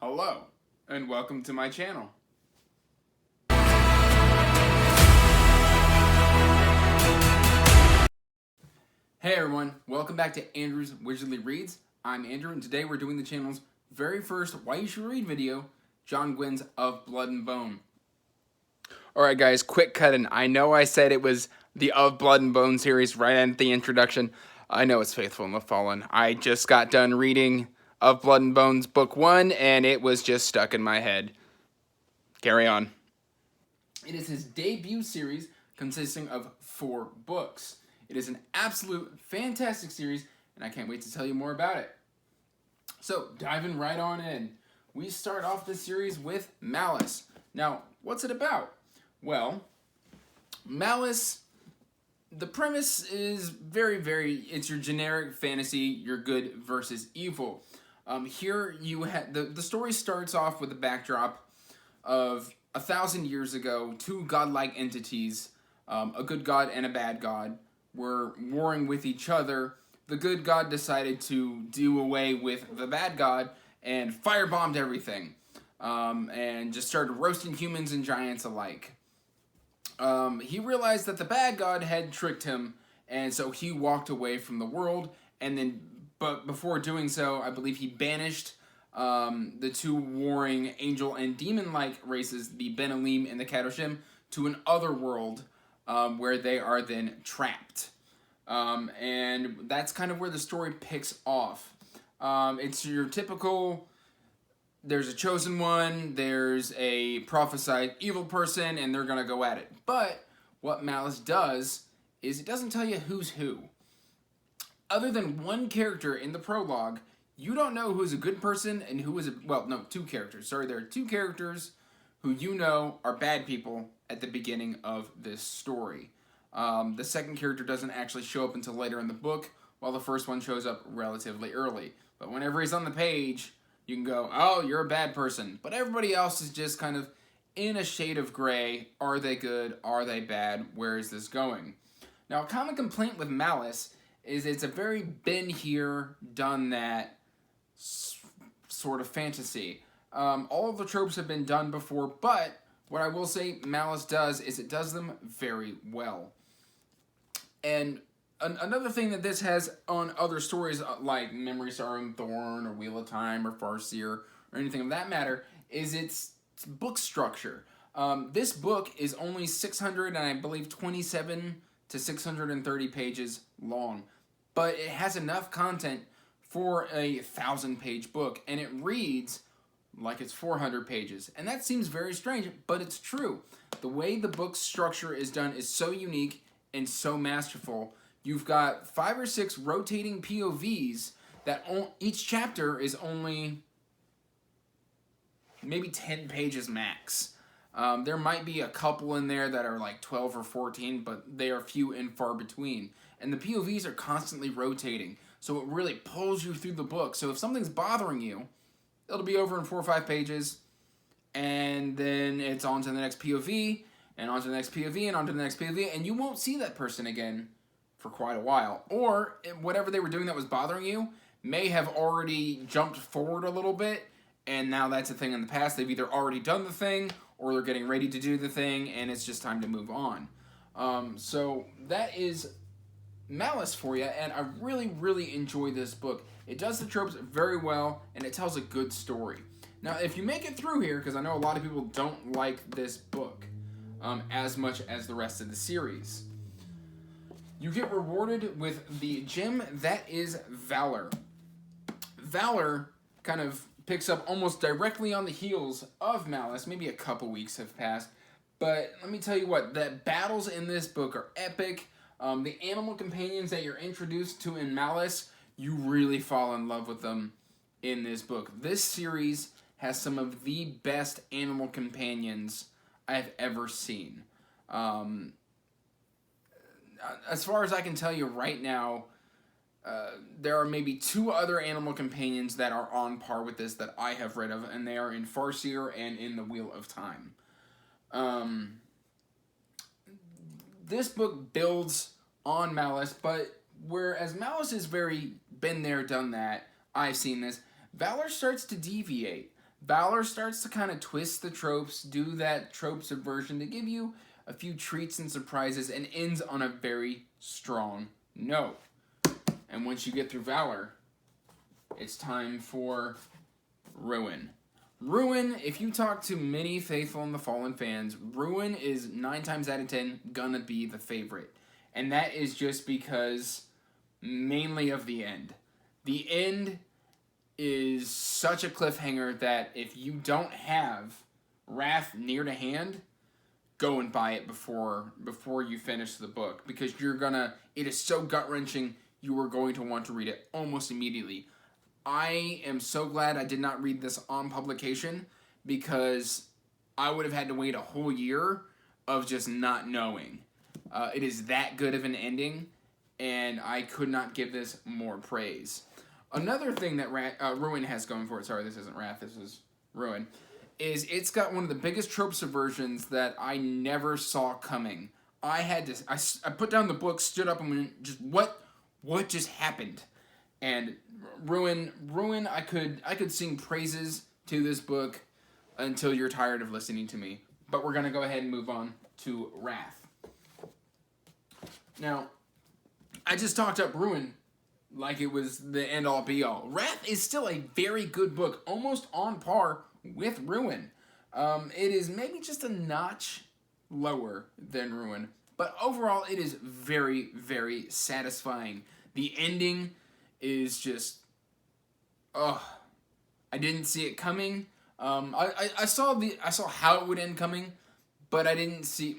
Hello, and welcome to my channel. Hey everyone, welcome back to Andrew's Wizardly Reads. I'm Andrew, and today we're doing the channel's very first Why You Should Read video, John Gwynne's Of Blood and Bone. Alright guys, quick cut in. I know I said it was the Of Blood and Bone series right at the introduction. I know it's Faithful and the Fallen. I just got done reading Of Blood and Bones Book 1, and it was just stuck in my head. Carry on. It is his debut series consisting of 4 books. It is an absolute fantastic series, and I can't wait to tell you more about it. So, diving right on in. We start off this series with Malice. Now, what's it about? Well, Malice, the premise is it's your generic fantasy, your good versus evil. Here you have, the story starts off with a backdrop of 1,000 years ago, 2 godlike entities, a good god and a bad god, were warring with each other. The good god decided to do away with the bad god and firebombed everything, and just started roasting humans and giants alike. He realized that the bad god had tricked him, and so he walked away from the world, but before doing so, I believe he banished the 2 warring angel and demon-like races, the Benalim and the Kadoshim, to an other world where they are then trapped. And that's kind of where the story picks off. It's your typical, there's a chosen one, there's a prophesied evil person, and they're going to go at it. But what Malice does is it doesn't tell you who's who. Other than one character in the prologue, you don't know who's a good person and who is a... Well, no, 2 characters. Sorry, there are 2 characters who you know are bad people at the beginning of this story. The second character doesn't actually show up until later in the book, while the first one shows up relatively early. But whenever he's on the page, you can go, oh, you're a bad person. But everybody else is just kind of in a shade of gray. Are they good? Are they bad? Where is this going? Now, a common complaint with Malice is it's a very been here, done that sort of fantasy. All of the tropes have been done before, but what I will say Malice does is it does them very well. And another thing that this has on other stories like Memory, Sorrow, and Thorn, or Wheel of Time, or Farseer, or anything of that matter, is its book structure. This book is only 600 and I believe 27 to 630 pages long, but it has enough content for a 1,000-page book, and it reads like it's 400 pages. And that seems very strange, but it's true. The way the book's structure is done is so unique and so masterful. You've got 5 or 6 rotating POVs that each chapter is only maybe 10 pages max. There might be a couple in there that are like 12 or 14, but they are few and far between. And the POVs are constantly rotating, so it really pulls you through the book. So if something's bothering you, it'll be over in 4 or 5 pages, and then it's on to the next POV, and on to the next POV, and on to the next POV, and you won't see that person again for quite a while. Or whatever they were doing that was bothering you may have already jumped forward a little bit, and now that's a thing in the past. They've either already done the thing, or they're getting ready to do the thing, and it's just time to move on. So that is Malice for you, and I really enjoy this book. It does the tropes very well, and it tells a good story. Now, if you make it through here, because I know a lot of people don't like this book as much as the rest of the series, you get rewarded with the gem that is Valor. Valor kind of picks up almost directly on the heels of Malice. Maybe a couple weeks have passed, but let me tell you what, the battles in this book are epic. The animal companions that you're introduced to in Malice, you really fall in love with them in this book. This series has some of the best animal companions I've ever seen. As far as I can tell you right now, there are maybe 2 other animal companions that are on par with this that I have read of, and they are in Farseer and in the Wheel of Time. This book builds on Malice, but whereas Malice is very been there, done that, I've seen this, Valor starts to deviate. Valor starts to kind of twist the tropes, do that trope subversion to give you a few treats and surprises, and ends on a very strong note. And once you get through Valor, it's time for Ruin. Ruin, if you talk to many Faithful and the Fallen fans, Ruin is 9 times out of 10 gonna be the favorite. And that is just because mainly of the end. The end is such a cliffhanger that if you don't have Wrath near to hand, go and buy it before you finish the book, because it is so gut-wrenching, you are going to want to read it almost immediately. I am so glad I did not read this on publication, because I would have had to wait a whole year of just not knowing. It is that good of an ending, and I could not give this more praise. Another thing that Ruin has going for it, sorry, this isn't Wrath, this is Ruin, is it's got one of the biggest trope subversions that I never saw coming. I put down the book, stood up, and went, what just happened? And Ruin, I could sing praises to this book until you're tired of listening to me. But we're gonna go ahead and move on to Wrath. Now, I just talked up Ruin like it was the end-all be-all. Wrath is still a very good book, almost on par with Ruin. It is maybe just a notch lower than Ruin, but overall it is very, very satisfying. The ending is just, I didn't see it coming. I saw how it would end coming, but I didn't see,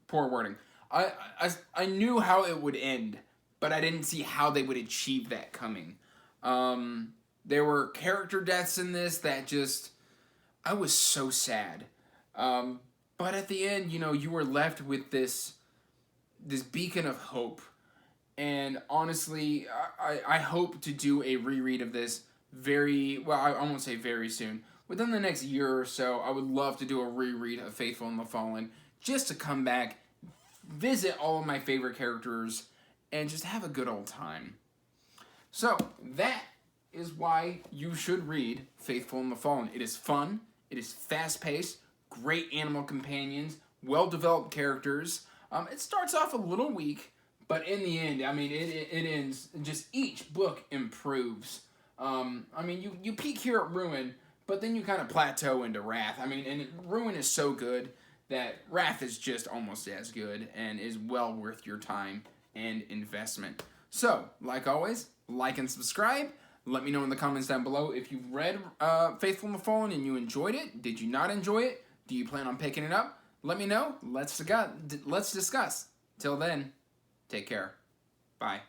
poor wording. I knew how it would end, but I didn't see how they would achieve that coming. There were character deaths in this that just, I was so sad. But at the end, you were left with this beacon of hope. And honestly, I hope to do a reread of this I won't say very soon. Within the next year or so, I would love to do a reread of Faithful and the Fallen, just to come back, visit all of my favorite characters, and just have a good old time. So, that is why you should read Faithful and the Fallen. It is fun, it is fast-paced, great animal companions, well-developed characters. It starts off a little weak, but in the end, it ends, just each book improves. You peak here at Ruin, but then you kind of plateau into Wrath. And Ruin is so good that Wrath is just almost as good and is well worth your time and investment. So, like always, like and subscribe. Let me know in the comments down below if you've read Faithful and the Fallen and you enjoyed it. Did you not enjoy it? Do you plan on picking it up? Let me know. Let's discuss. Till then, take care. Bye.